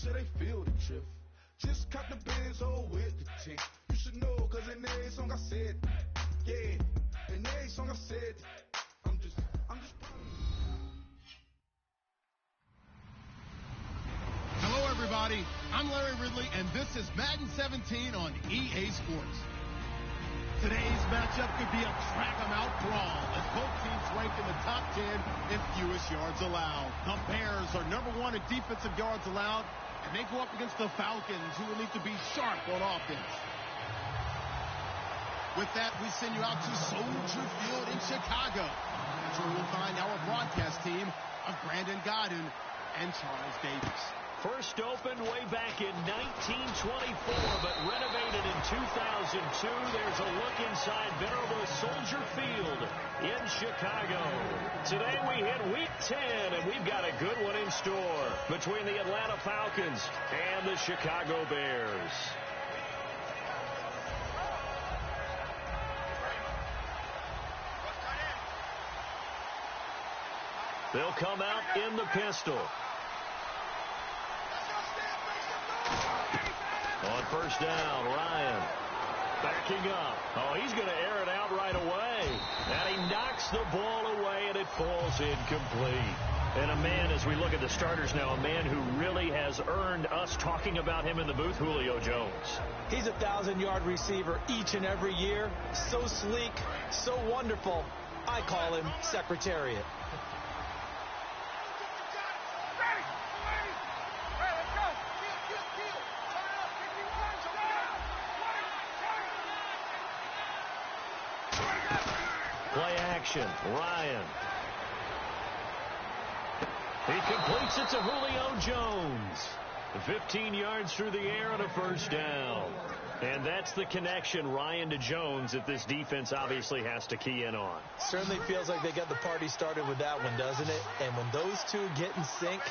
sure they feel the drift. Just cut the benzo with the tick. You should know, cause in every song I said, yeah, in every song I said, I'm just Hello, everybody. I'm Larry Ridley, and this is Madden 17 on EA Sports. Today's matchup could be a track-em-out brawl as both teams rank in the top 10 in fewest yards allowed. The Bears are number 1 in defensive yards allowed, and they go up against the Falcons, who will need to be sharp on offense. With that, we send you out to Soldier Field in Chicago. That's where we'll find our broadcast team of Brandon Godden and Charles Davis. First opened way back in 1924, but renovated in 2002. There's a look inside venerable Soldier Field in Chicago. Today we hit Week 10, and we've got a good one in store between the Atlanta Falcons and the Chicago Bears. They'll come out in the pistol. On first down, Ryan backing up. Oh, he's going to air it out right away. And he knocks the ball away, and it falls incomplete. And a man, as we look at the starters now, a man who really has earned us talking about him in the booth, Julio Jones. He's a 1,000-yard receiver each and every year. So sleek, so wonderful. I call him Secretariat. Play action, Ryan. He completes it to Julio Jones. 15 yards through the air and a first down. And that's the connection, Ryan to Jones, that this defense obviously has to key in on. Certainly feels like they got the party started with that one, doesn't it? And when those two get in sync,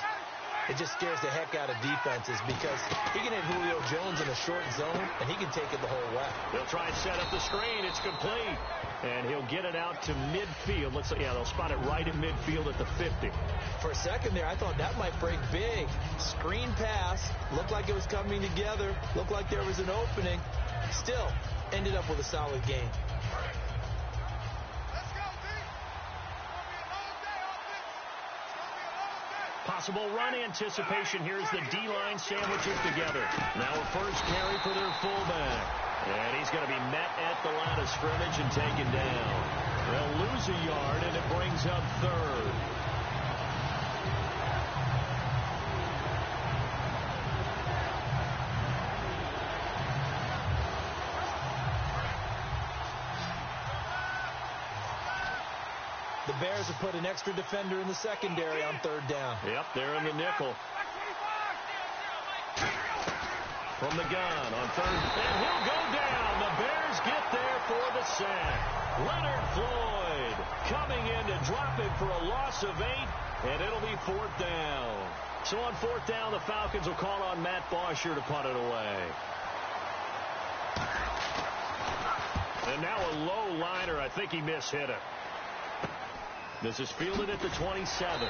it just scares the heck out of defenses because he can hit Julio Jones in a short zone, and he can take it the whole way. They'll try and set up the screen. It's complete. And he'll get it out to midfield. They'll spot it right at midfield at the 50. For a second there, I thought that might break big. Screen pass. Looked like it was coming together. Looked like there was an opening. Still, ended up with a solid game. Possible run anticipation. Here's the D-line sandwiches together. Now a first carry for their fullback. And he's going to be met at the line of scrimmage and taken down. They'll lose a yard, and it brings up third. The Bears have put an extra defender in the secondary on third down. Yep, they're in the nickel. From the gun on third, and he'll go down. The Bears get there for the sack. Leonard Floyd coming in to drop it for a loss of 8, and it'll be fourth down. So on fourth down, the Falcons will call on Matt Bosher to punt it away. And now a low liner. I think he mishit it. This is fielded at the 27.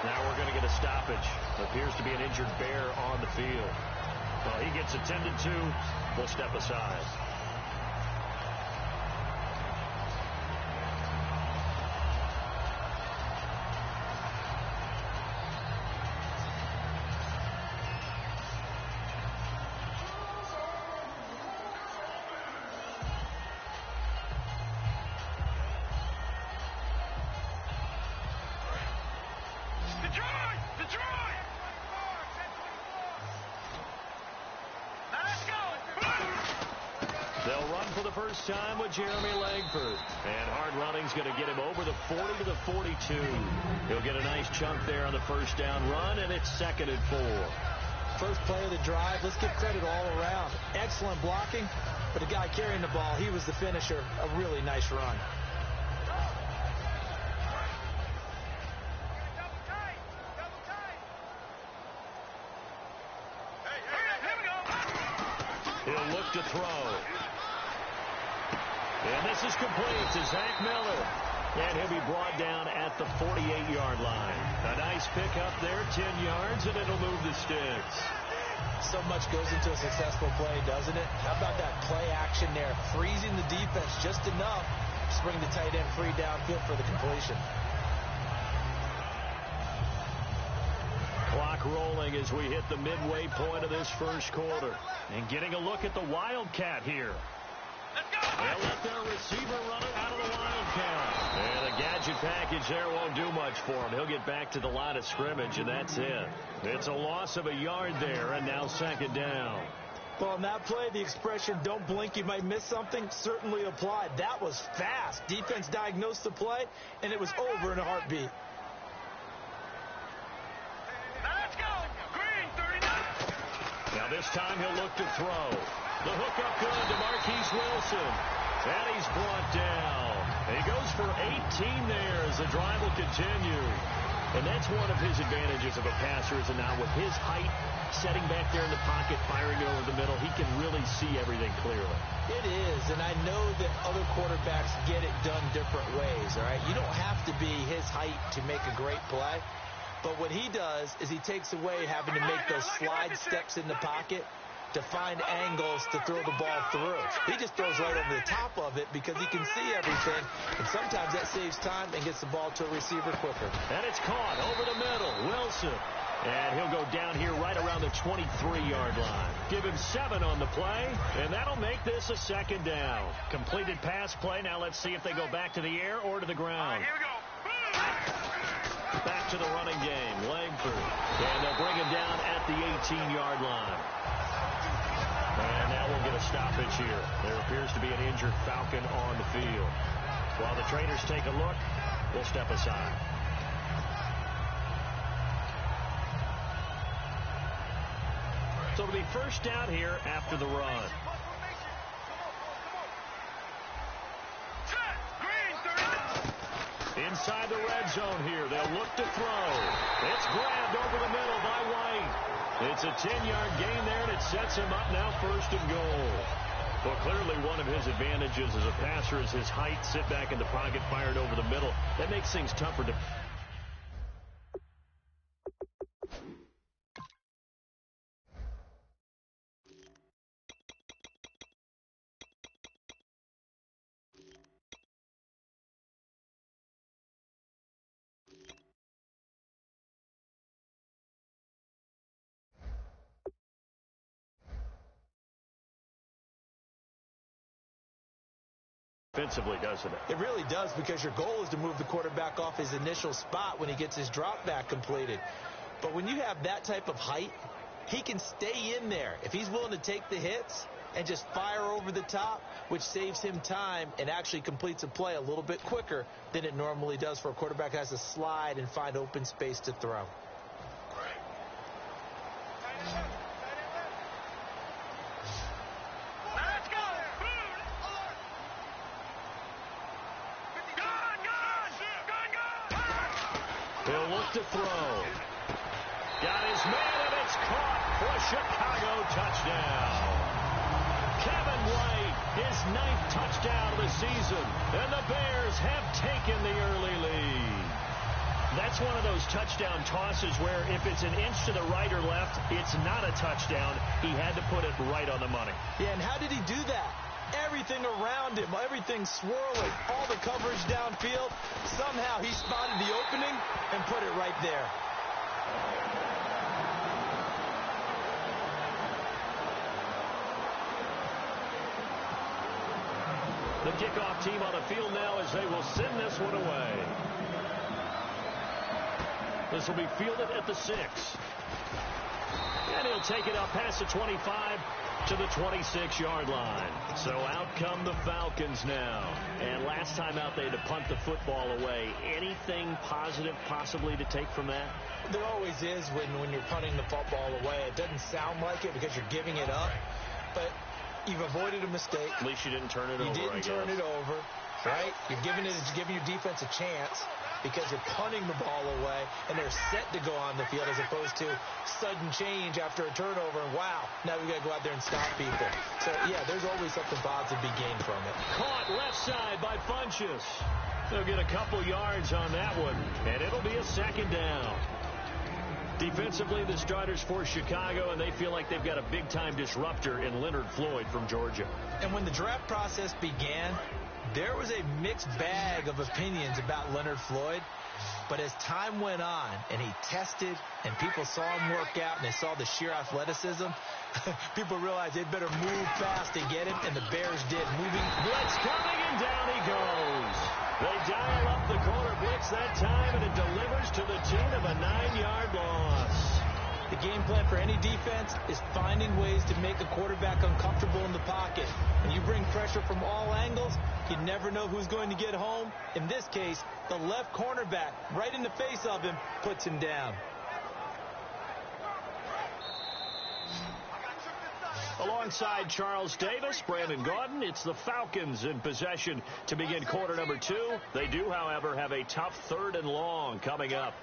Now we're going to get a stoppage. Appears to be an injured Bear on the field. Well, he gets attended to. We'll step aside. They'll run for the first time with Jeremy Langford. And hard running's going to get him over the 40 to the 42. He'll get a nice chunk there on the first down run, and it's 2nd and 4. First play of the drive. Let's give credit all around. Excellent blocking, but the guy carrying the ball, he was the finisher. A really nice run. He'll look to throw. And this is complete to Zach Miller. And he'll be brought down at the 48-yard line. A nice pickup there, 10 yards, and it'll move the sticks. So much goes into a successful play, doesn't it? How about that play action there? Freezing the defense just enough to bring the tight end free downfield for the completion. Clock rolling as we hit the midway point of this first quarter. And getting a look at the Wildcat here. They'll let their receiver run it out of the Wildcat. And the gadget package there won't do much for him. He'll get back to the line of scrimmage, and that's it. It's a loss of a yard there, and now second down. Well, in that play, the expression, don't blink, you might miss something, certainly applied. That was fast. Defense diagnosed the play, and it was over in a heartbeat. Let's go! Green, 39! Now this time he'll look to throw. The hook up good to Marquise Wilson. And he's brought down. He goes for 18 there as the drive will continue. And that's one of his advantages of a passer, is now with his height, setting back there in the pocket, firing it over the middle, he can really see everything clearly. It is, and I know that other quarterbacks get it done different ways, all right? You don't have to be his height to make a great play. But what he does is he takes away having to make those slide steps in the pocket to find angles to throw the ball through. He just throws right over the top of it because he can see everything, and sometimes that saves time and gets the ball to a receiver quicker. And it's caught over the middle. Wilson. And he'll go down here right around the 23-yard line. Give him 7 on the play, and that'll make this a second down. Completed pass play. Now let's see if they go back to the air or to the ground. Here we go. Back to the running game. Langford. And they'll bring him down at the 18-yard line. And now we'll get a stoppage here. There appears to be an injured Falcon on the field. While the traders take a look, we'll step aside. So it'll be first down here after the run. Inside the red zone here. They'll look to throw. It's grabbed over the middle by White. It's a 10-yard gain there, and it sets him up now first and goal. Well, clearly one of his advantages as a passer is his height. Sit back in the pocket, fired over the middle. That makes things tougher to... Defensively, doesn't it? It really does, because your goal is to move the quarterback off his initial spot when he gets his drop back completed. But when you have that type of height, he can stay in there if he's willing to take the hits and just fire over the top, which saves him time and actually completes a play a little bit quicker than it normally does for a quarterback that has to slide and find open space to throw. He'll look to throw. Got his man, and it's caught for a Chicago touchdown. Kevin White, his 9th touchdown of the season, and the Bears have taken the early lead. That's one of those touchdown tosses where if it's an inch to the right or left, it's not a touchdown. He had to put it right on the money. Yeah, and how did he do that? Everything around him, everything swirling, all the coverage downfield. Somehow he spotted the opening and put it right there. The kickoff team on the field now as they will send this one away. This will be fielded at the 6. And he'll take it up past the 25 to the 26-yard line. So out come the Falcons now. And last time out they had to punt the football away. Anything positive possibly to take from that? There always is when you're punting the football away. It doesn't sound like it because you're giving it up, but you've avoided a mistake. At least you didn't turn it over, You didn't turn it over, right? You're giving your defense a chance because you're punting the ball away, and they're set to go on the field as opposed to sudden change after a turnover, and wow, now we got to go out there and stop people. So, yeah, there's always something positive to be gained from it. Caught left side by Funchess. They'll get a couple yards on that one, and it'll be a second down. Defensively, the starters for Chicago, and they feel like they've got a big-time disruptor in Leonard Floyd from Georgia. And when the draft process began, there was a mixed bag of opinions about Leonard Floyd. But as time went on and he tested and people saw him work out and they saw the sheer athleticism, people realized they'd better move fast to get him, and the Bears did. Moving. Blitz coming, and down he goes. They dial up the corner blitz that time, and it delivers to the tune of a 9-yard loss. The game plan for any defense is finding ways to make a quarterback uncomfortable in the pocket. When you bring pressure from all angles, you never know who's going to get home. In this case, the left cornerback, right in the face of him, puts him down. Alongside Charles Davis, Brandon Gaudin, it's the Falcons in possession to begin quarter number 2. They do, however, have a tough 3rd and long coming up.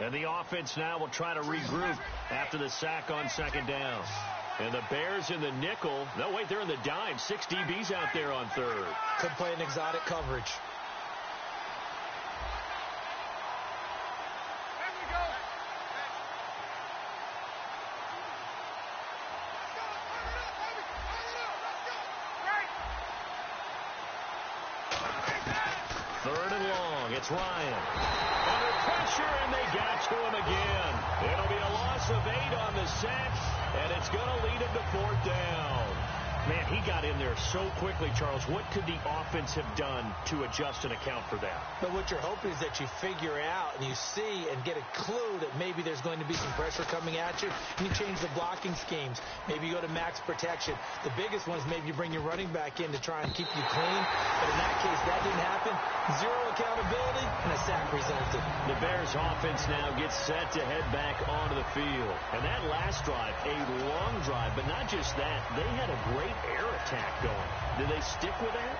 And the offense now will try to regroup after the sack on second down. And the Bears in the nickel. No, wait, they're in the dime. 6 DBs out there on 3rd. Could play an exotic coverage. It's Ryan. Under pressure, and they got to him again. It'll be a loss of 8 on the sack, and it's going to lead him to 4th down. Man, he got in there so quickly, Charles. What could the offense have done to adjust and account for that? But what you're hoping is that you figure out and you see and get a clue that maybe there's going to be some pressure coming at you, and you change the blocking schemes. Maybe you go to max protection. The biggest one is maybe you bring your running back in to try and keep you clean. But in that case, that didn't happen. 0 accountability, and a sack resulted. The Bears offense now gets set to head back onto the field. And that last drive, a long drive, but not just that. They had a great air attack going. Did they stick with that?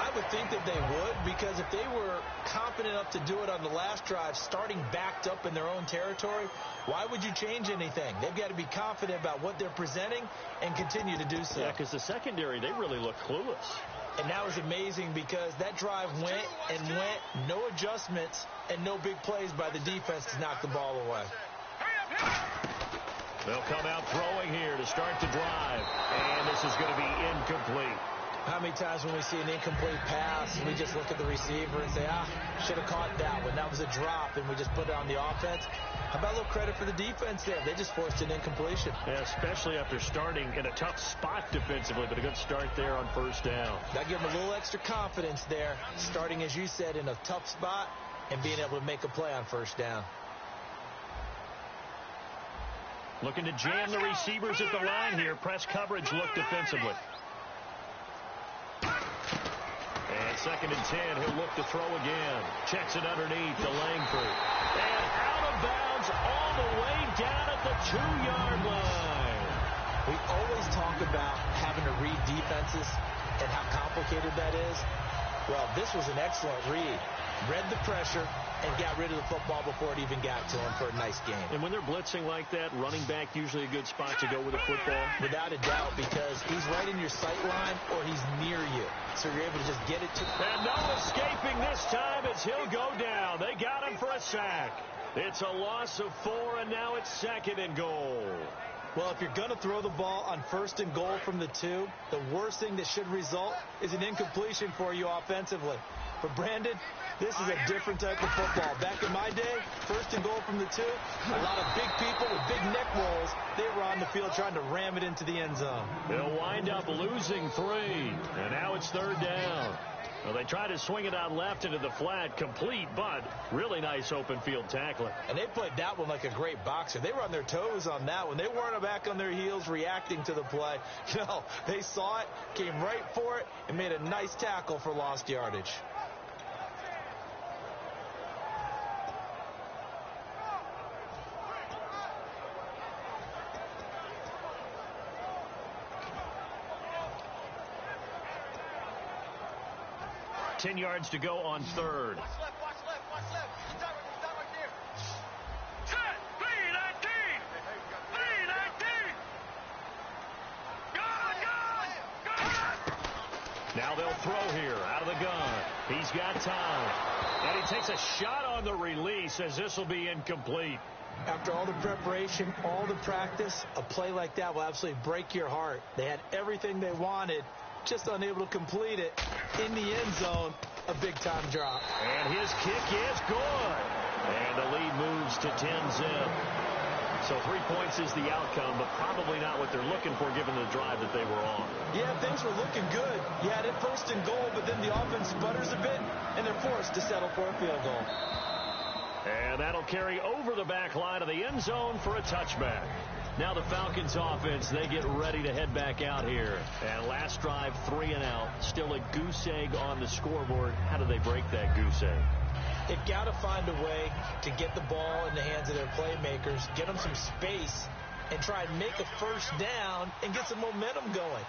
I would think that they would, because if they were confident enough to do it on the last drive, starting backed up in their own territory, why would you change anything? They've got to be confident about what they're presenting and continue to do so. Yeah, because the secondary, they really look clueless. And that was amazing because that drive went and went, no adjustments and no big plays by the defense to knock the ball away. They'll come out throwing here to start the drive, and this is going to be incomplete. How many times when we see an incomplete pass, we just look at the receiver and say, should have caught that one. That was a drop, and we just put it on the offense. How about a little credit for the defense there? They just forced an incompletion. Yeah, especially after starting in a tough spot defensively, but a good start there on 1st down. That gave them a little extra confidence there, starting, as you said, in a tough spot and being able to make a play on 1st down. Looking to jam the receivers at the line here. Press coverage look defensively. And 2nd and 10, he'll look to throw again. Checks it underneath to Langford. And out of bounds all the way down at the 2-yard line. We always talk about having to read defenses and how complicated that is. Well, this was an excellent read. Read the pressure and got rid of the football before it even got to him for a nice game. And when they're blitzing like that, running back usually a good spot to go with the football? Without a doubt, because he's right in your sight line or he's near you. So you're able to just get it to him. And no escaping this time as he'll go down. They got him for a sack. It's a loss of 4, and now it's 2nd and goal. Well, if you're going to throw the ball on 1st and goal from the 2, the worst thing that should result is an incompletion for you offensively. But, Brandon, this is a different type of football. Back in my day, 1st and goal from the 2, a lot of big people with big neck rolls, they were on the field trying to ram it into the end zone. They'll wind up losing 3, and now it's 3rd down. Well, they try to swing it out left into the flat, complete, but really nice open field tackling. And they played that one like a great boxer. They were on their toes on that one. They weren't back on their heels reacting to the play. No, they saw it, came right for it, and made a nice tackle for lost yardage. Ten yards to go on 3rd. Watch left, watch left, watch left. Stop right there. Set, 3-19. 3-19. Now they'll throw here out of the gun. He's got time. And he takes a shot on the release as this will be incomplete. After all the preparation, all the practice, a play like that will absolutely break your heart. They had everything they wanted, just unable to complete it. In the end zone, a big-time drop. And his kick is good. And the lead moves to 10-zip. So 3 points is the outcome, but probably not what they're looking for given the drive that they were on. Yeah, things were looking good. You had it 1st and goal, but then the offense sputters a bit, and they're forced to settle for a field goal. And that'll carry over the back line of the end zone for a touchback. Now the Falcons offense, they get ready to head back out here. And last drive, 3 and out. Still a goose egg on the scoreboard. How do they break that goose egg? They've got to find a way to get the ball in the hands of their playmakers, get them some space, and try and make a first down and get some momentum going.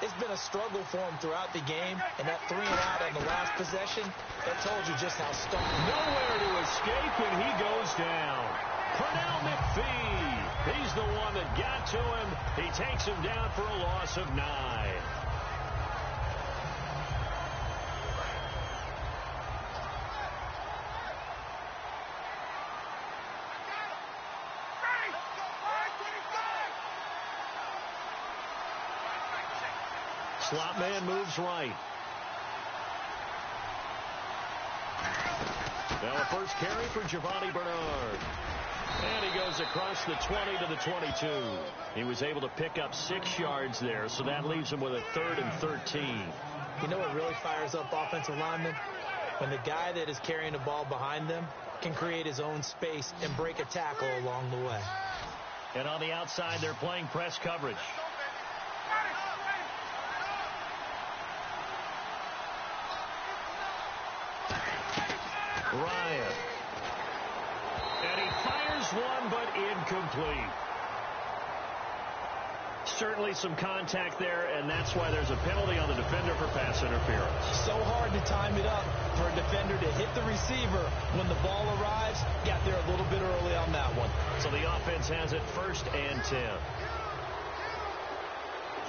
It's been a struggle for them throughout the game, and that 3 and out on the last possession, that told you just how stuck. Nowhere to escape, and he goes down. Pernell McPhee, he's the one that got to him. He takes him down for a loss of 9. Slot man moves right. Now a first carry for Giovanni Bernard. And he goes across the 20 to the 22. He was able to pick up 6 yards there, so that leaves him with a 3rd and 13. You know what really fires up offensive linemen? When the guy that is carrying the ball behind them can create his own space and break a tackle along the way. And on the outside, they're playing press coverage. Ryan. And he fires one, but incomplete. Certainly some contact there, and that's why there's a penalty on the defender for pass interference. So hard to time it up for a defender to hit the receiver when the ball arrives. Got there a little bit early on that one. So the offense has it 1st and 10.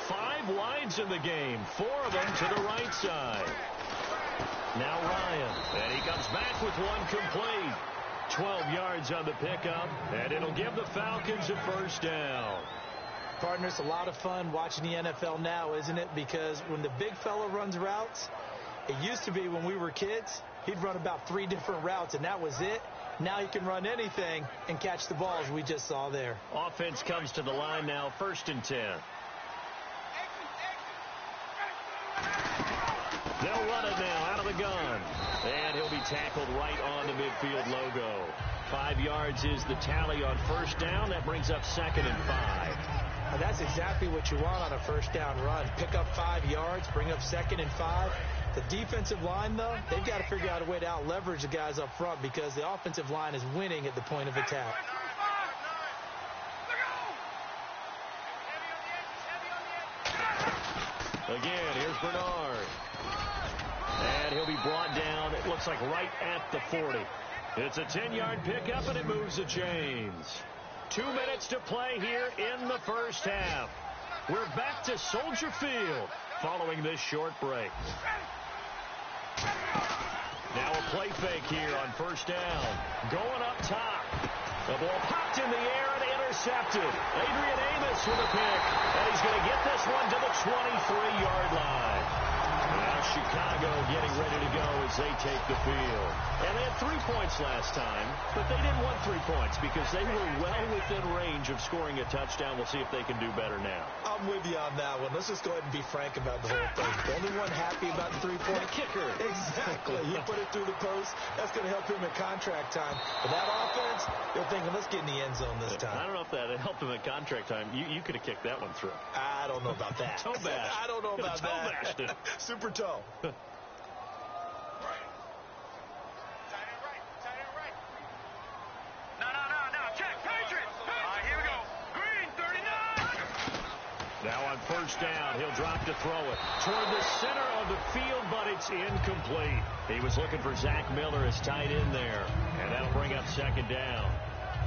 5 wides in the game, 4 of them to the right side. Now Ryan, and he comes back with one complete. 12 yards on the pickup, and it'll give the Falcons a first down. Partner, it's a lot of fun watching the NFL now, isn't it? Because when the big fella runs routes, it used to be when we were kids, he'd run about 3 different routes, and that was it. Now he can run anything and catch the balls we just saw there. Offense comes to the line now, 1st and 10. They'll run it now out of the gun. And he'll be tackled right on the midfield logo. 5 yards is the tally on first down. That brings up 2nd and 5. And that's exactly what you want on a first down run. Pick up 5 yards, bring up 2nd and 5. The defensive line, though, they've got to figure out a way to out-leverage the guys up front because the offensive line is winning at the point of attack. Again, here's Bernard. And he'll be brought down, it looks like right at the 40. It's a 10-yard pickup, and it moves the chains. 2 minutes to play here in the first half. We're back to Soldier Field following this short break. Now a play fake here on first down. Going up top. The ball popped in the air and intercepted. Adrian Amos with a pick. And he's going to get this one to the 23-yard line. Now Chicago getting ready to go as they take the field. And they had 3 points last time, but they didn't want 3 points because they were well within range of scoring a touchdown. We'll see if they can do better now. I'm with you on that one. Let's just go ahead and be frank about the whole thing. The only one happy about the 3-point kicker. Exactly. He put it through the post. That's going to help him at contract time. But that offense, they're thinking, let's get in the end zone this time. I don't know if that helped him at contract time. You could have kicked that one through. I don't know about that. Toe bash. I don't know about that. Bashed it. Super toe. Now on first down, he'll drop to throw it toward the center of the field, but it's incomplete. He was looking for Zach Miller as tight end there, and that'll bring up 2nd down.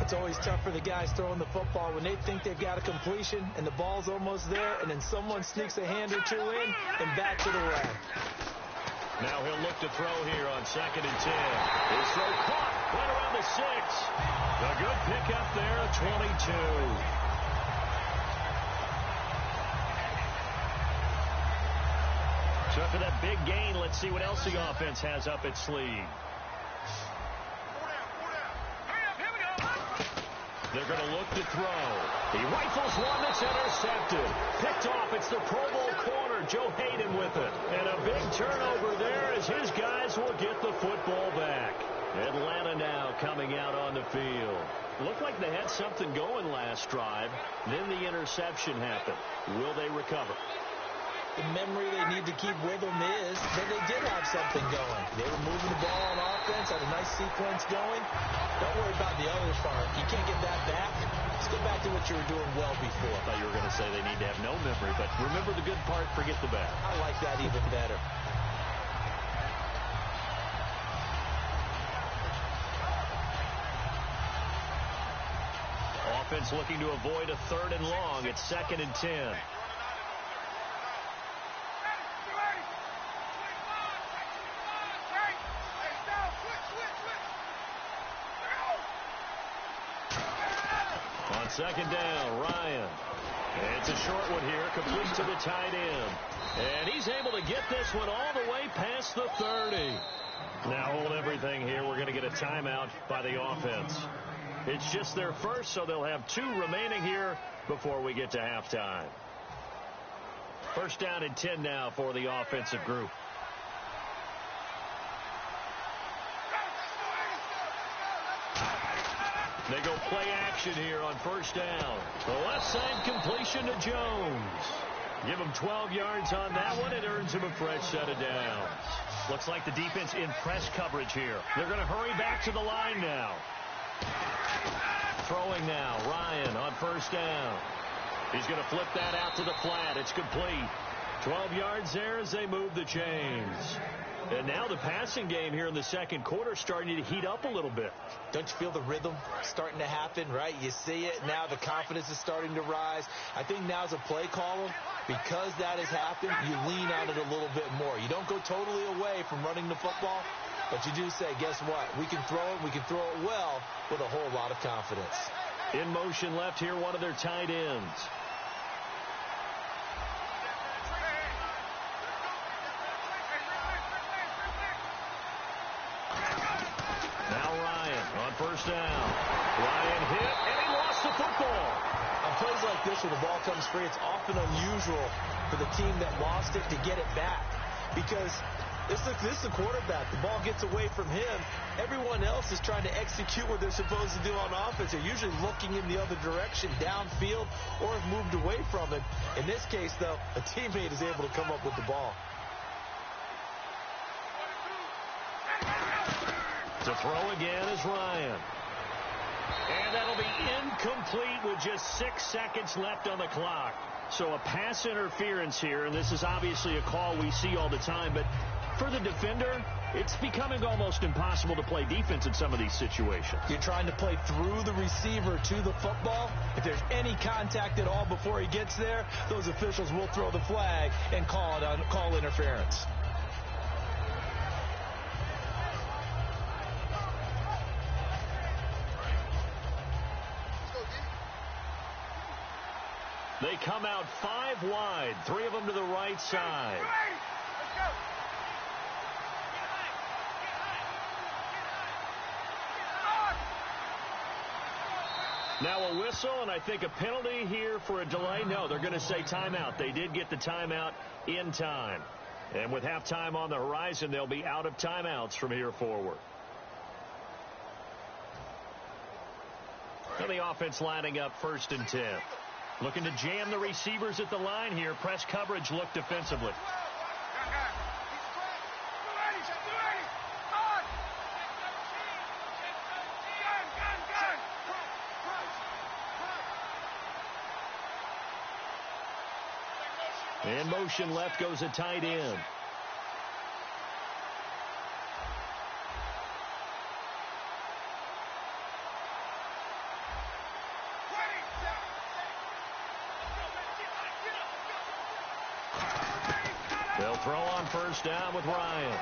It's always tough for the guys throwing the football when they think they've got a completion and the ball's almost there, and then someone sneaks a hand or two in and back to the way. Now he'll look to throw here on 2nd and 10. His throw caught right around the 6. A good pickup there at 22. So after that big gain, let's see what else the offense has up its sleeve. They're going to look to throw. He rifles one that's intercepted. Picked off. It's the Pro Bowl corner, Joe Hayden, with it. And a big turnover there as his guys will get the football back. Atlanta now coming out on the field. Looked like they had something going last drive. Then the interception happened. Will they recover? The memory they need to keep with them is that they did have something going. They were moving the ball on offense, had a nice sequence going. Don't worry about the other part. You can't get that back. Let's go back to what you were doing well before. I thought you were going to say they need to have no memory, but remember the good part, forget the bad. I like that even better. Offense looking to avoid a 3rd and long. It's 2nd and 10. On 2nd down, Ryan. It's a short one here, complete to the tight end. And he's able to get this one all the way past the 30. Now hold everything here. We're going to get a timeout by the offense. It's just their first, so they'll have 2 remaining here before we get to halftime. 1st down and 10 now for the offensive group. They go play action here on 1st down. The left side completion to Jones. Give him 12 yards on that one. It earns him a fresh set of downs. Looks like the defense in press coverage here. They're going to hurry back to the line now. Throwing now. Ryan on 1st down. He's going to flip that out to the flat. It's complete. 12 yards there as they move the chains. And now the passing game here in the 2nd quarter starting to heat up a little bit. Don't you feel the rhythm starting to happen, right? You see it. Now the confidence is starting to rise. I think now as a play caller, because that has happened, you lean on it a little bit more. You don't go totally away from running the football, but you do say, guess what? We can throw it. We can throw it well with a whole lot of confidence. In motion left here, one of their tight ends. Now Ryan on 1st down. Ryan hit, and he lost the football. On plays like this where the ball comes free, it's often unusual for the team that lost it to get it back. Because this is the quarterback. The ball gets away from him. Everyone else is trying to execute what they're supposed to do on offense. They're usually looking in the other direction, downfield, or have moved away from him. In this case, though, a teammate is able to come up with the ball. To throw again is Ryan. And that'll be incomplete with just 6 seconds left on the clock. So a pass interference here, and this is obviously a call we see all the time, but for the defender, it's becoming almost impossible to play defense in some of these situations. You're trying to play through the receiver to the football. If there's any contact at all before he gets there, those officials will throw the flag and call interference. They come out 5 wide, 3 of them to the right side. Now a whistle, and I think a penalty here for a delay. No, they're going to say timeout. They did get the timeout in time. And with halftime on the horizon, they'll be out of timeouts from here forward. And the offense lining up 1st and 10. Looking to jam the receivers at the line here. Press coverage look defensively. In motion left goes a tight end. throw on first down with Ryan.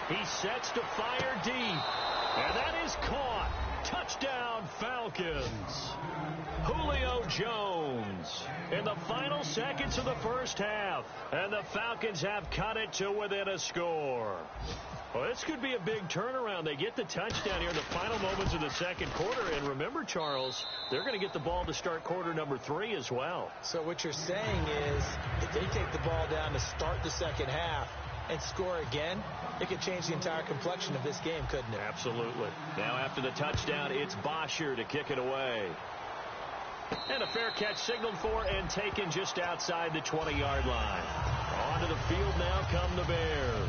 He sets to fire deep. And that is caught. Touchdown, Falcons. Julio Jones in the final seconds of the first half. And the Falcons have cut it to within a score. Well, this could be a big turnaround. They get the touchdown here in the final moments of the second quarter. And remember, Charles, they're going to get the ball to start quarter number 3 as well. So what you're saying is if they take the ball down to start the second half and score again, it could change the entire complexion of this game, couldn't it? Absolutely. Now after the touchdown, it's Bosher to kick it away. And a fair catch signaled for and taken just outside the 20-yard line. Onto the field now come the Bears.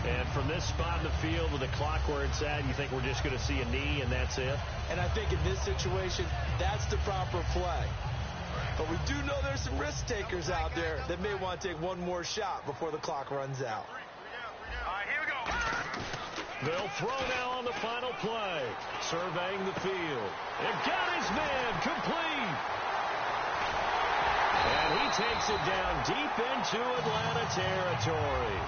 And from this spot in the field with the clock where it's at, you think we're just going to see a knee and that's it? And I think in this situation, that's the proper play. But we do know there's some risk takers out there that may want to take one more shot before the clock runs out. All right, here we go. They'll throw now on the final play. Surveying the field. And got his man complete. And he takes it down deep into Atlanta territory.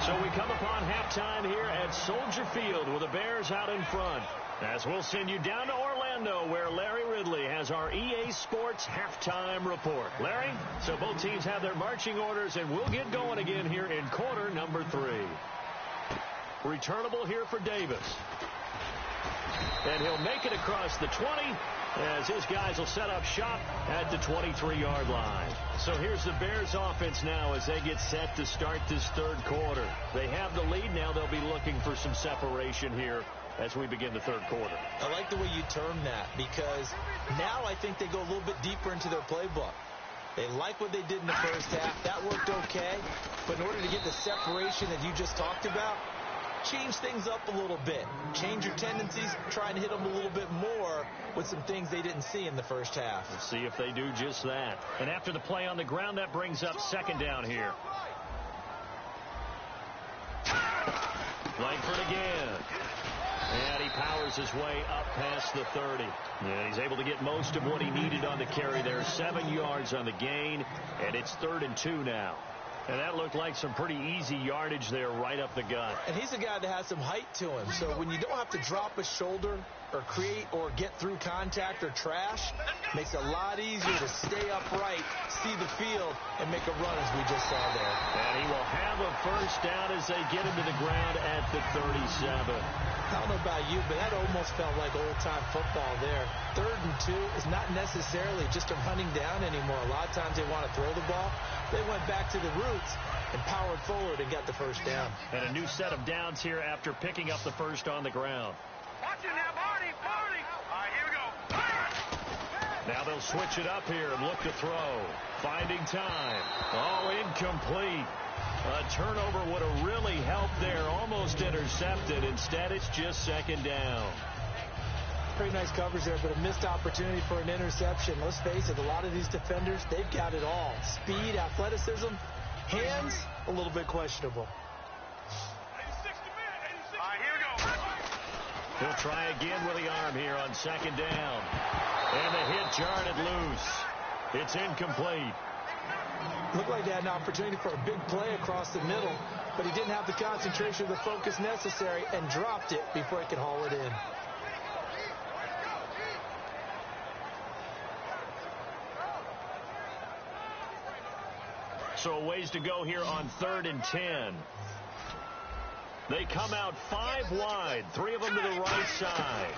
So we come upon halftime here at Soldier Field with the Bears out in front. As we'll send you down to Orlando where Larry Ridley has our EA Sports halftime report. Larry, so both teams have their marching orders and we'll get going again here in quarter number 3. Returnable here for Davis. And he'll make it across the 20 as his guys will set up shop at the 23-yard line. So here's the Bears offense now as they get set to start this third quarter. They have the lead. Now they'll be looking for some separation here as we begin the third quarter. I like the way you term that because now I think they go a little bit deeper into their playbook. They like what they did in the first half. That worked okay. But in order to get the separation that you just talked about, change things up a little bit. Change your tendencies. Try and hit them a little bit more with some things they didn't see in the first half. Let's see if they do just that. And after the play on the ground, that brings up second down here. Langford again. And he powers his way up past the 30. And he's able to get most of what he needed on the carry there. 7 yards on the gain. And it's 3rd and 2 now. And that looked like some pretty easy yardage there right up the gut. And he's a guy that has some height to him. So when you don't have to drop a shoulder or create or get through contact or trash, makes it a lot easier to stay upright, see the field, and make a run as we just saw there. And he will have a first down as they get him to the ground at the 37. I don't know about you, but that almost felt like old-time football there. 3rd and 2 is not necessarily just a running down anymore. A lot of times they want to throw the ball. They went back to the roots and powered forward and got the first down. And a new set of downs here after picking up the first on the ground. Watch it now, Marty. All right, here we go. Now they'll switch it up here and look to throw. Finding time. Oh, incomplete. A turnover would have really helped there. Almost intercepted. Instead, it's just second down. Pretty nice coverage there, but a missed opportunity for an interception. Let's face it, a lot of these defenders, they've got it all. Speed, athleticism, hands, a little bit questionable. All right, here we go. He'll try again with the arm here on second down. And the hit jarred it loose. It's incomplete. Looked like they had an opportunity for a big play across the middle, but he didn't have the concentration or the focus necessary and dropped it before he could haul it in. So a ways to go here on 3rd and 10. They come out 5 wide, 3 of them to the right side.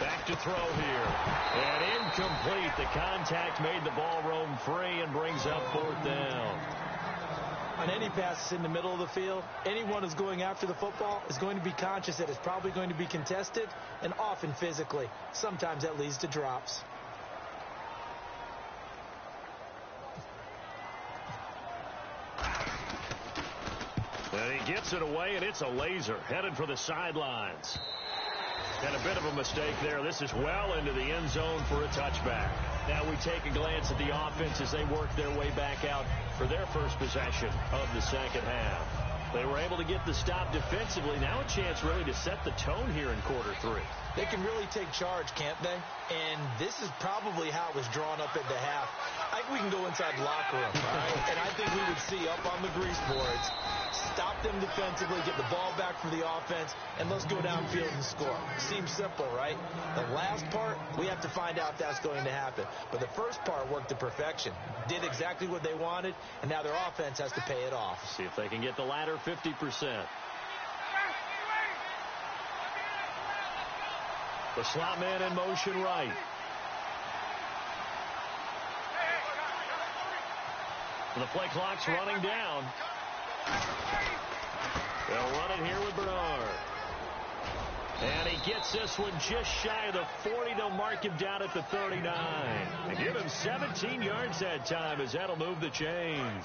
Back to throw here. And incomplete. The contact made the ball roam free and brings up 4th down. On any passes in the middle of the field, anyone who's going after the football is going to be conscious that it's probably going to be contested and often physically. Sometimes that leads to drops. And he gets it away, and it's a laser headed for the sidelines. And a bit of a mistake there. This is well into the end zone for a touchback. Now we take a glance at the offense as they work their way back out for their first possession of the second half. They were able to get the stop defensively. Now a chance really to set the tone here in quarter 3. They can really take charge, can't they? And this is probably how it was drawn up into half. I think we can go inside the locker room, all right? And I think we would see up on the grease boards, stop them defensively, get the ball back for the offense, and let's go downfield and score. Seems simple, right? The last part, we have to find out if that's going to happen. But the first part worked to perfection. Did exactly what they wanted, and now their offense has to pay it off. See if they can get the latter 50%. The slot man in motion right. The play clock's running down. They'll run it here with Bernard. And he gets this one just shy of the 40. They'll mark him down at the 39. They give him 17 yards that time as that'll move the chains.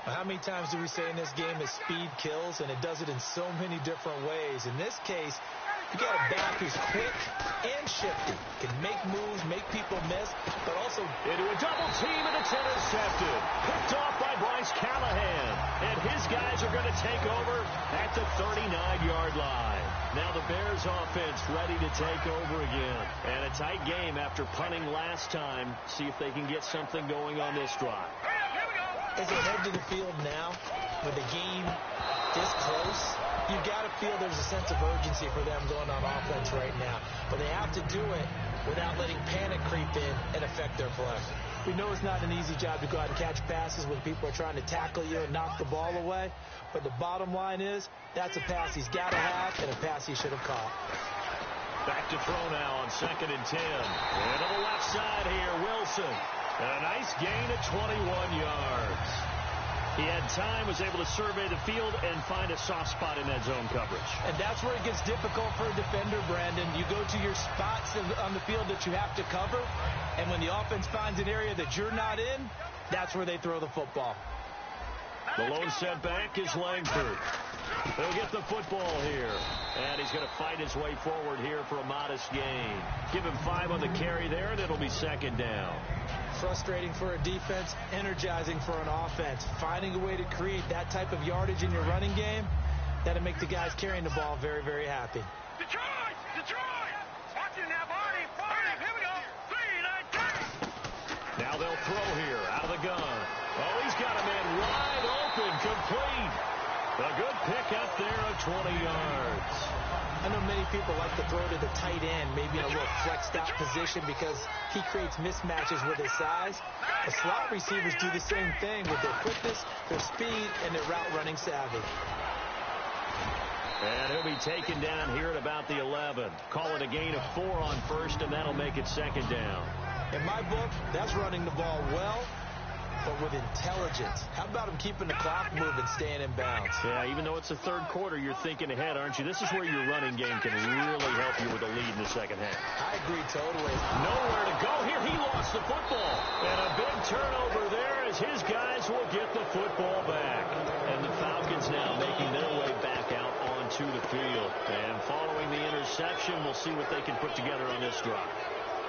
How many times do we say in this game that speed kills, and it does it in so many different ways? In this case, you got a back who's quick and shifty, can make moves, make people miss, but also into a double team, and it's intercepted. Picked off by Bryce Callahan, and his guys are going to take over at the 39-yard line. Now the Bears offense ready to take over again. And a tight game after punting last time. See if they can get something going on this drive. As they head to the field now, with the game this close, you've got to feel there's a sense of urgency for them going on offense right now. But they have to do it without letting panic creep in and affect their play. We know it's not an easy job to go out and catch passes when people are trying to tackle you and knock the ball away. But the bottom line is, that's a pass he's got to have and a pass he should have caught. Back to throw now on 2nd and 10. And to the left side here, Wilson. And a nice gain of 21 yards. He had time, was able to survey the field and find a soft spot in that zone coverage. And that's where it gets difficult for a defender, Brandon. You go to your spots on the field that you have to cover, and when the offense finds an area that you're not in, that's where they throw the football. The lone setback is Langford. He'll get the football here. And he's going to fight his way forward here for a modest gain. Give him 5 on the carry there, and it'll be 2nd down. Frustrating for a defense, energizing for an offense. Finding a way to create that type of yardage in your running game, that'll make the guys carrying the ball very, very happy. Detroit! Detroit! Watching now, Barney! Here we go! 3-9-10! Now they'll throw here out of the gun. Oh, he's got a man wide open, complete. A good pick up there of 20 yards. I know many people like to throw to the tight end, maybe in a little flexed out position because he creates mismatches with his size. The slot receivers do the same thing with their quickness, their speed, and their route running savvy. And he'll be taken down here at about the 11. Call it a gain of 4 on 1st, and that'll make it 2nd down. In my book, that's running the ball well, but with intelligence. How about him keeping the clock moving, staying in bounds? Yeah, even though it's the 3rd quarter, you're thinking ahead, aren't you? This is where your running game can really help you with a lead in the 2nd half. I agree totally. Nowhere to go here. He lost the football. And a big turnover there as his guys will get the football back. And the Falcons now making their way back out onto the field. And following the interception, we'll see what they can put together on this drive.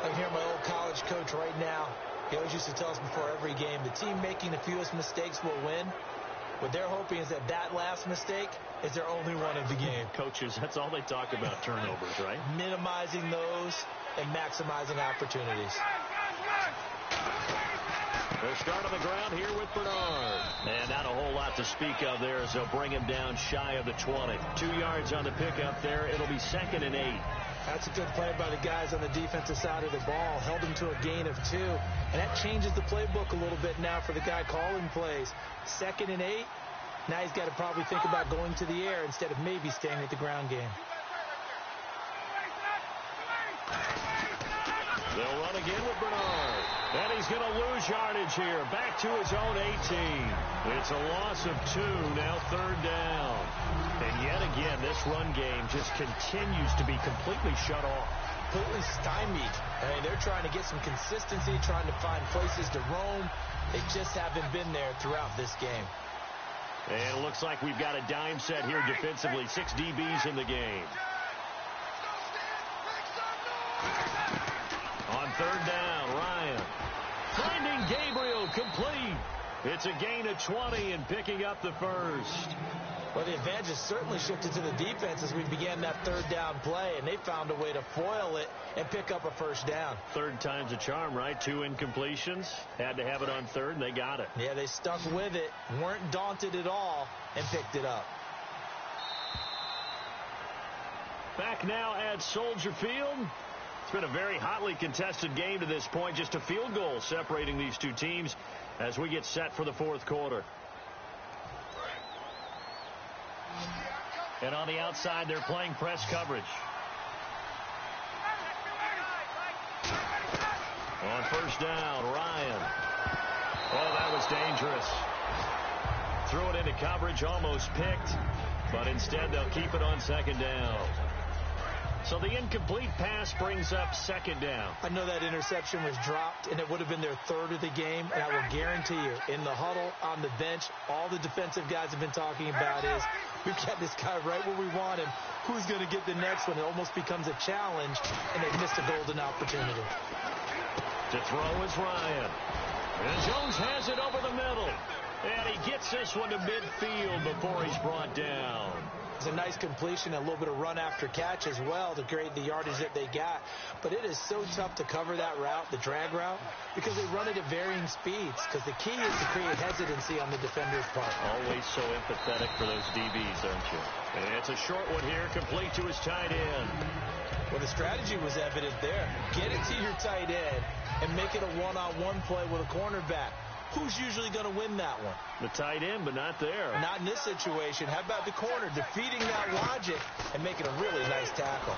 I can hear my old college coach right now. He always used to tell us before every game, the team making the fewest mistakes will win. What they're hoping is that last mistake is their only one of the game. Coaches, that's all they talk about, turnovers, right? Minimizing those and maximizing opportunities. They'll start on the ground here with Bernard. And not a whole lot to speak of there as they'll bring him down shy of the 20. 2 yards on the pickup there. It'll be 2nd and 8. That's a good play by the guys on the defensive side of the ball. Held him to a gain of 2. And that changes the playbook a little bit now for the guy calling plays. 2nd and 8. Now he's got to probably think about going to the air instead of maybe staying with the ground game. They'll run again with Bernard. And he's going to lose yardage here. Back to his own 18. It's a loss of 2. Now 3rd down. And yet again, this run game just continues to be completely shut off. Completely stymied. I mean, they're trying to get some consistency, trying to find places to roam. They just haven't been there throughout this game. And it looks like we've got a dime set here defensively. 6 DBs in the game. On 3rd down, Ryan. Finding Gabriel complete. It's a gain of 20 and picking up the 1st. Well, the advantage has certainly shifted to the defense as we began that third down play, and they found a way to foil it and pick up a first down. Third time's a charm, right? 2 incompletions. Had to have it on third, and they got it. Yeah, they stuck with it, weren't daunted at all, and picked it up. Back now at Soldier Field. It's been a very hotly contested game to this point. Just a field goal separating these two teams as we get set for the fourth quarter. And on the outside, they're playing press coverage. On first down, Ryan. Oh, that was dangerous. Threw it into coverage, almost picked, but instead they'll keep it on second down. So the incomplete pass brings up second down. I know that interception was dropped, and it would have been their third of the game, and I will guarantee you, in the huddle, on the bench, all the defensive guys have been talking about is, we've got this guy right where we want him. Who's going to get the next one? It almost becomes a challenge, and they've missed a golden opportunity. To throw is Ryan. And Jones has it over the middle. And he gets this one to midfield before he's brought down. It's a nice completion, a little bit of run after catch as well to create the yardage that they got. But it is so tough to cover that route, the drag route, because they run it at varying speeds. Because the key is to create hesitancy on the defender's part. Always so empathetic for those DBs, aren't you? And it's a short one here, complete to his tight end. Well, the strategy was evident there. Get it to your tight end and make it a one-on-one play with a cornerback. Who's usually going to win that one? The tight end, but not there. Not in this situation. How about the corner defeating that logic and making a really nice tackle?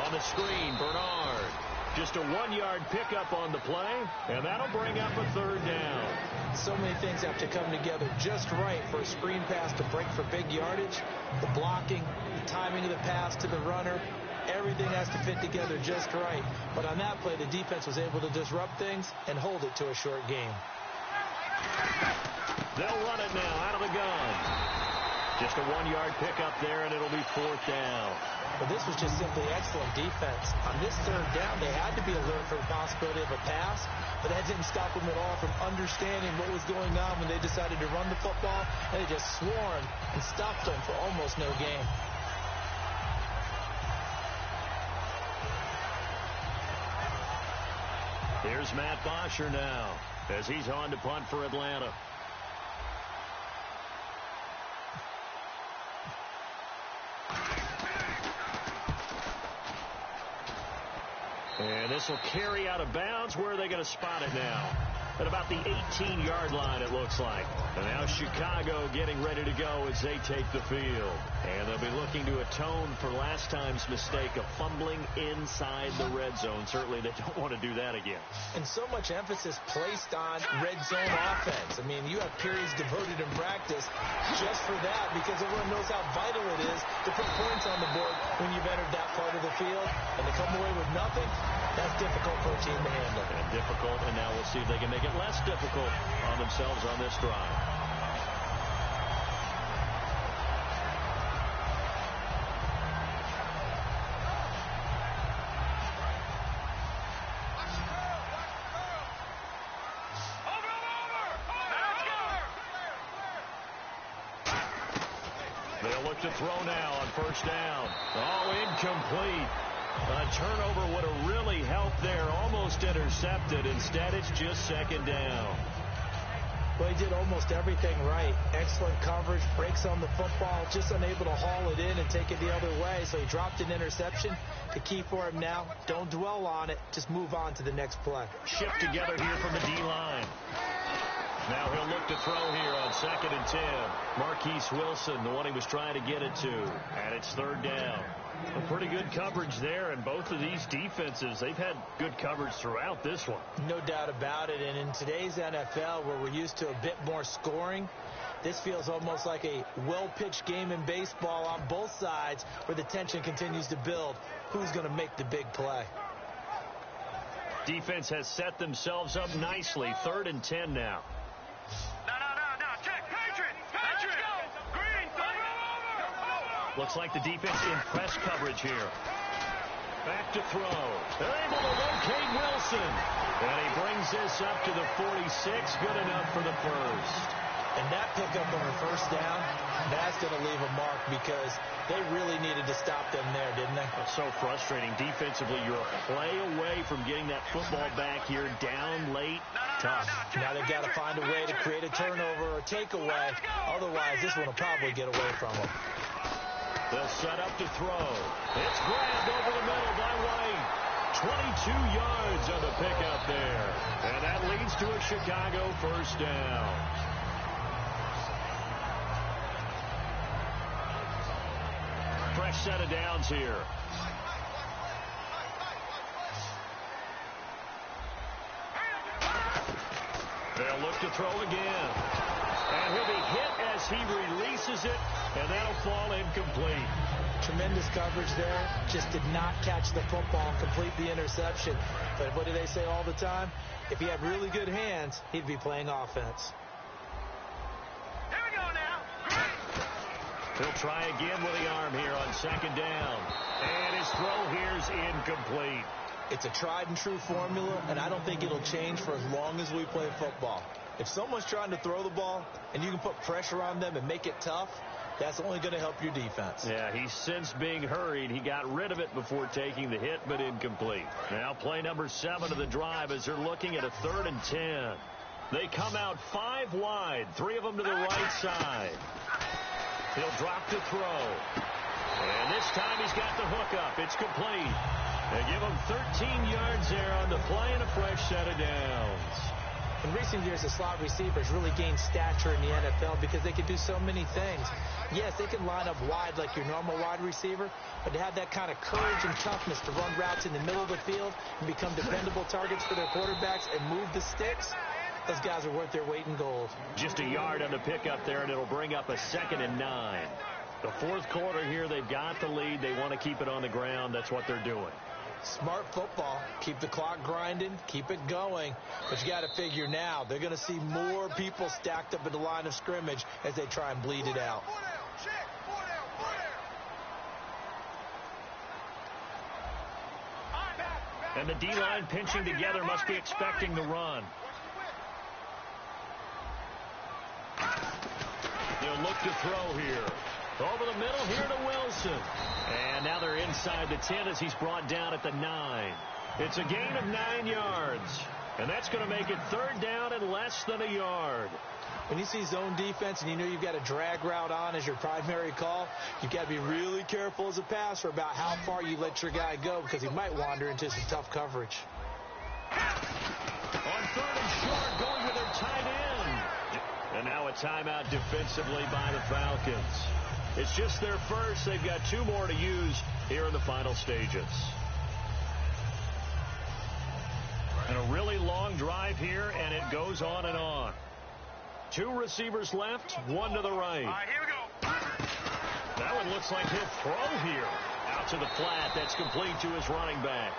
On the screen, Bernard. Just a 1-yard pickup on the play, and that'll bring up a third down. So many things have to come together just right for a screen pass to break for big yardage. The blocking, the timing of the pass to the runner, everything has to fit together just right. But on that play, the defense was able to disrupt things and hold it to a short game. They'll run it now out of the gun. Just a 1-yard pickup there, and it'll be fourth down. Well, this was just simply excellent defense. On this third down, they had to be alert for the possibility of a pass, but that didn't stop them at all from understanding what was going on when they decided to run the football, and they just swarmed and stopped them for almost no gain. Here's Matt Bosher now as he's on to punt for Atlanta. And this will carry out of bounds. Where are they going to spot it now? At about the 18-yard line, it looks like. And now Chicago getting ready to go as they take the field. And they'll be looking to atone for last time's mistake of fumbling inside the red zone. Certainly they don't want to do that again. And so much emphasis placed on red zone offense. I mean, you have periods devoted in practice just for that because everyone knows how vital it is to put points on the board when you've entered that part of the field. And to come away with nothing, that's difficult for a team to handle. And difficult, and now we'll see if they can make it less difficult on themselves on this drive. They'll look to throw now on first down. Oh, incomplete. A turnover would have really helped there. Almost intercepted. Instead, it's just second down. Well, he did almost everything right. Excellent coverage, breaks on the football, just unable to haul it in and take it the other way. So he dropped an interception. The key for him now, don't dwell on it. Just move on to the next play. Shift together here from the D-line. Now he'll look to throw here on 2nd and 10. Marquise Wilson, the one he was trying to get it to. And it's third down. A pretty good coverage there, and both of these defenses, they've had good coverage throughout this one. No doubt about it, and in today's NFL, where we're used to a bit more scoring, this feels almost like a well-pitched game in baseball on both sides where the tension continues to build. Who's going to make the big play? Defense has set themselves up nicely. 3rd and 10 now. No. Check. Patriot. Green. Looks like the defense in press coverage here. Back to throw. They're able to locate Wilson. And he brings this up to the 46. Good enough for the first. And that pickup on her first down, that's going to leave a mark because they really needed to stop them there, didn't they? It's so frustrating. Defensively, you're a play away from getting that football back here, down late. Tough. Now they've got to find a way to create a turnover or takeaway. Otherwise, this one will probably get away from them. They'll set up to throw. It's grabbed over the middle by White. 22 yards on the pickup there. And that leads to a Chicago first down. Fresh set of downs here. They'll look to throw again. And he'll be hit as he releases it, and that'll fall incomplete. Tremendous coverage there. Just did not catch the football and complete the interception. But what do they say all the time? If he had really good hands, he'd be playing offense. Here we go now. He'll try again with the arm here on second down. And his throw here's incomplete. It's a tried and true formula, and I don't think it'll change for as long as we play football. If someone's trying to throw the ball and you can put pressure on them and make it tough, that's only going to help your defense. Yeah, he's since being hurried. He got rid of it before taking the hit, but incomplete. Now play number 7 of the drive as they're looking at a 3rd and 10. They come out 5 wide, 3 of them to the right side. He'll drop to throw. And this time he's got the hook up. It's complete. They give him 13 yards there on the play and a fresh set of downs. In recent years, the slot receivers really gained stature in the NFL because they can do so many things. Yes, they can line up wide like your normal wide receiver, but to have that kind of courage and toughness to run routes in the middle of the field and become dependable targets for their quarterbacks and move the sticks, those guys are worth their weight in gold. Just a yard on the pickup there, and it'll bring up a 2nd and 9. The fourth quarter here, they've got the lead. They want to keep it on the ground. That's what they're doing. Smart football. Keep the clock grinding. Keep it going. But you got to figure now they're going to see more people stacked up at the line of scrimmage as they try and bleed it out. And the D-line pinching together must be expecting the run. They'll look to throw here. Over the middle here to Wilson. And now they're inside the 10 as he's brought down at the 9. It's a gain of 9 yards. And that's going to make it 3rd down and less than a yard. When you see zone defense and you know you've got a drag route on as your primary call, you've got to be really careful as a passer about how far you let your guy go because he might wander into some tough coverage. On 3rd and short, going to their tight end. And now a timeout defensively by the Falcons. It's just their first. They've got 2 more to use here in the final stages. And a really long drive here, and it goes on and on. 2 receivers left, 1 to the right. All right, here we go. That one looks like he'll throw here. Out to the flat. That's complete to his running back.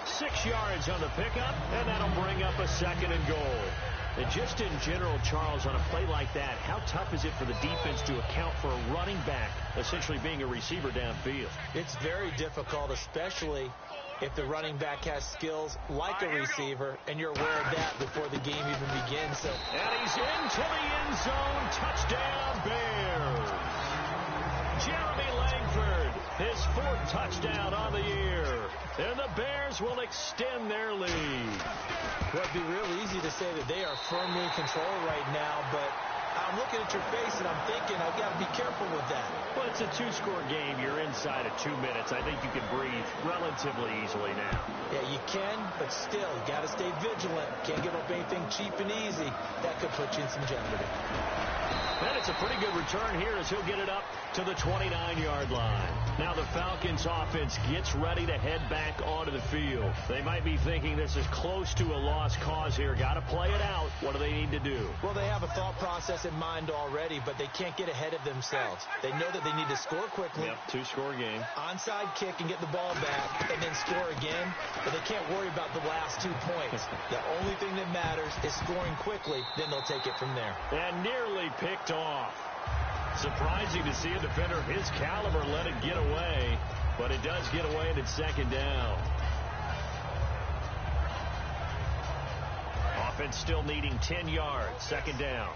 6 yards on the pickup, and that'll bring up a 2nd and goal. And just in general, Charles, on a play like that, how tough is it for the defense to account for a running back essentially being a receiver downfield? It's very difficult, especially if the running back has skills like a receiver, and you're aware of that before the game even begins. So, and he's into the end zone. Touchdown, Bears. Jeremy Langford, his 4th touchdown on the year. And the Bears will extend their lead. Well, it'd be real easy to say that they are firmly in control right now, but I'm looking at your face and I'm thinking I've got to be careful with that. Well, it's a 2-score game. You're inside of 2 minutes. I think you can breathe relatively easily now. Yeah, you can, but still, you got to stay vigilant. Can't give up anything cheap and easy. That could put you in some jeopardy. And it's a pretty good return here as he'll get it up to the 29-yard line. Now the Falcons offense gets ready to head back onto the field. They might be thinking this is close to a lost cause here. Got to play it out. What do they need to do? Well, they have a thought process in mind already, but they can't get ahead of themselves. They know that they need to score quickly. Yep, 2-score game. Onside kick and get the ball back and then score again, but they can't worry about the last 2 points. The only thing that matters is scoring quickly, then they'll take it from there. And nearly picked off. Surprising to see a defender of his caliber let it get away, but it does get away and it's 2nd down. Offense still needing 10 yards, 2nd down.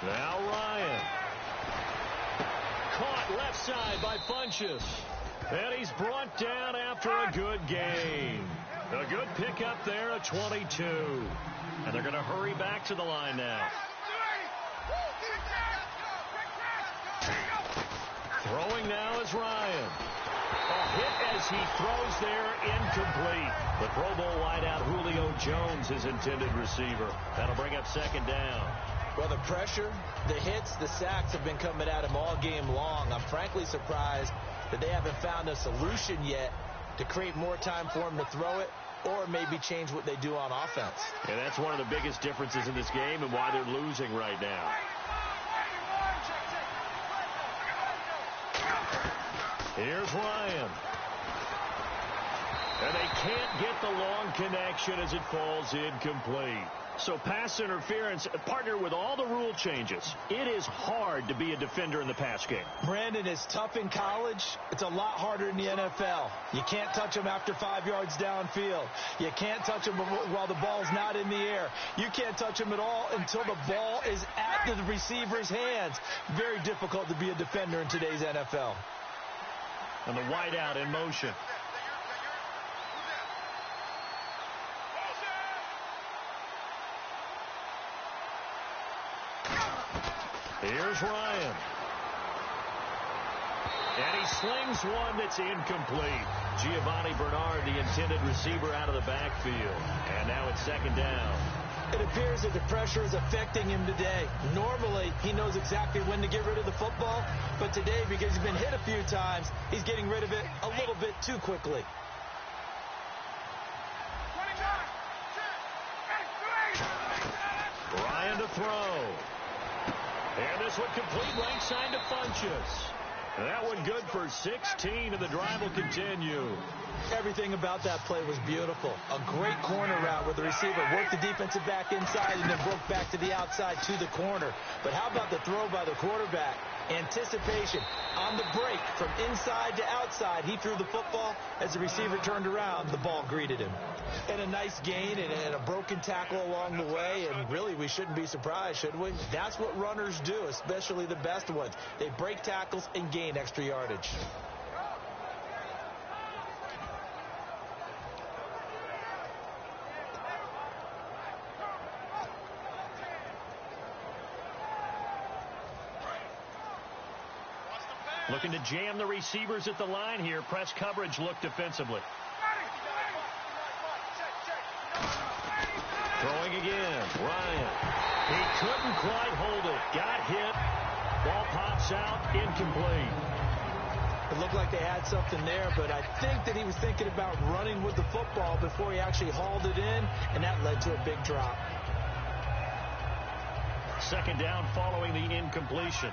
Now Ryan. Caught left side by Funchess. And he's brought down after a good gain. A good pickup there at 22. And they're going to hurry back to the line now. Throwing now is Ryan. A hit as he throws there, incomplete. The Pro Bowl wideout Julio Jones, his intended receiver. That'll bring up second down. Well, the pressure, the hits, the sacks have been coming at him all game long. I'm frankly surprised that they haven't found a solution yet to create more time for him to throw it or maybe change what they do on offense. And that's one of the biggest differences in this game and why they're losing right now. Here's Ryan. And they can't get the long connection as it falls incomplete. So pass interference, partner with all the rule changes. It is hard to be a defender in the pass game. Brandon, is tough in college. It's a lot harder in the NFL. You can't touch them after 5 yards downfield. You can't touch them while the ball's not in the air. You can't touch them at all until the ball is at the receiver's hands. Very difficult to be a defender in today's NFL. And the wideout in motion. Here's Ryan. And he slings one that's incomplete. Giovanni Bernard, the intended receiver, out of the backfield. And now it's second down. It appears that the pressure is affecting him today. Normally, he knows exactly when to get rid of the football. But today, because he's been hit a few times, he's getting rid of it a little bit too quickly. Ryan to throw. And this one complete right side to Funchess. That one good for 16, and the drive will continue. Everything about that play was beautiful. A great corner route where the receiver worked the defensive back inside and then broke back to the outside to the corner. But how about the throw by the quarterback? Anticipation on the break from inside to outside. He threw the football. As the receiver turned around, the ball greeted him. And a nice gain and a broken tackle along the way. And really, we shouldn't be surprised, should we? That's what runners do, especially the best ones. They break tackles and gain extra yardage. Looking to jam the receivers at the line here. Press coverage look defensively. Throwing again. Ryan. He couldn't quite hold it. Got hit. Ball pops out. Incomplete. It looked like they had something there, but I think that he was thinking about running with the football before he actually hauled it in, and that led to a big drop. Second down following the incompletion.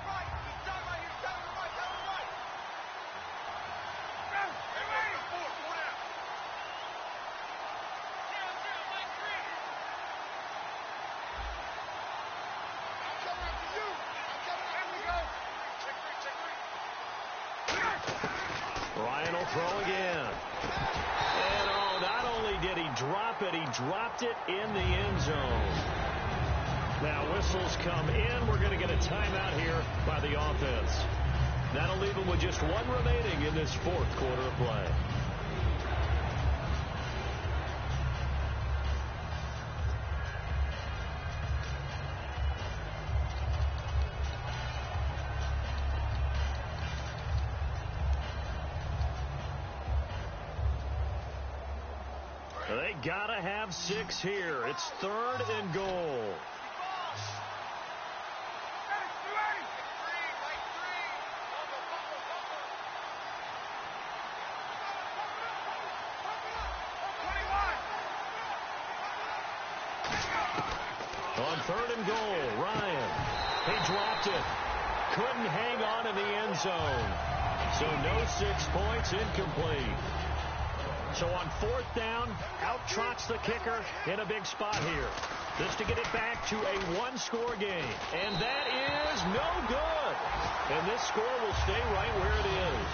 Ryan will throw again. And not only did he drop it, he dropped it in the end zone. Now whistles come in. We're going to get a timeout here by the offense. That'll leave them with just one remaining in this fourth quarter of play. They gotta have 6 here. It's 3rd and goal. On 3rd and goal, Ryan. He dropped it. Couldn't hang on in the end zone. So no 6 points, incomplete. So on 4th down, out trots the kicker in a big spot here. Just to get it back to a 1-score game. And that is no good. And this score will stay right where it is.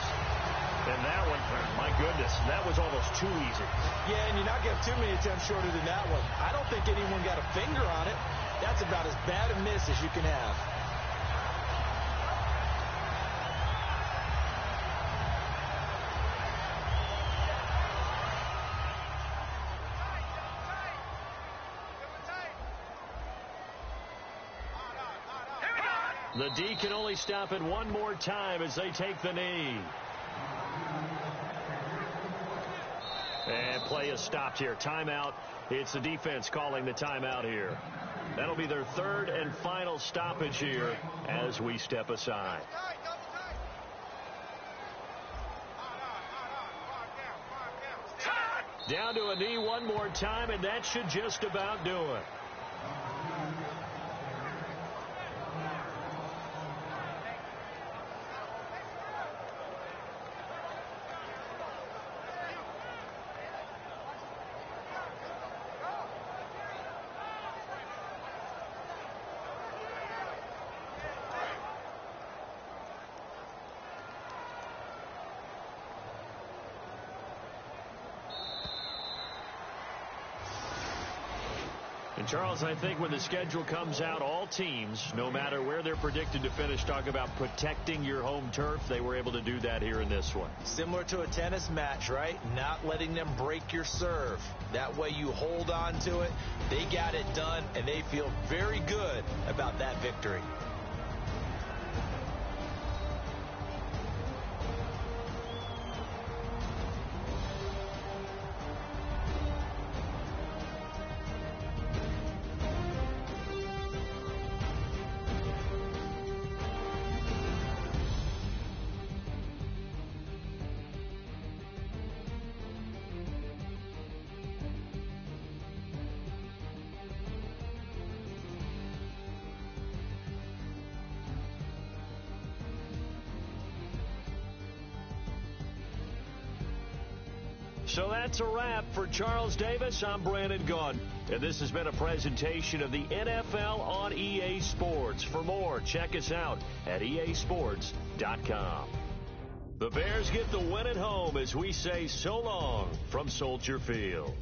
And that one, my goodness, that was almost too easy. Yeah, and you're not getting too many attempts shorter than that one. I don't think anyone got a finger on it. That's about as bad a miss as you can have. The D can only stop it one more time as they take the knee. And play is stopped here. Timeout. It's the defense calling the timeout here. That'll be their third and final stoppage here as we step aside. Down to a knee one more time, and that should just about do it. And Charles, I think when the schedule comes out, all teams, no matter where they're predicted to finish, talk about protecting your home turf. They were able to do that here in this one. Similar to a tennis match, right? Not letting them break your serve. That way you hold on to it. They got it done, and they feel very good about that victory. So that's a wrap for Charles Davis. I'm Brandon Gunn, and this has been a presentation of the NFL on EA Sports. For more, check us out at easports.com. The Bears get the win at home as we say so long from Soldier Field.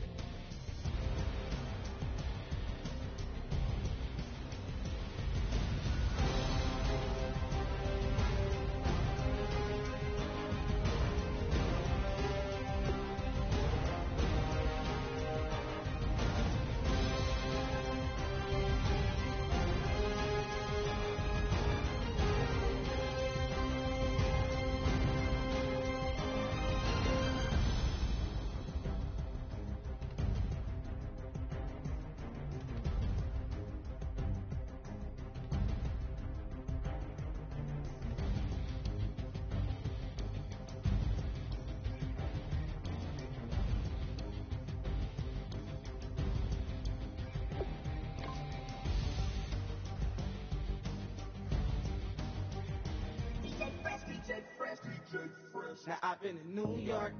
Now I've been in New York,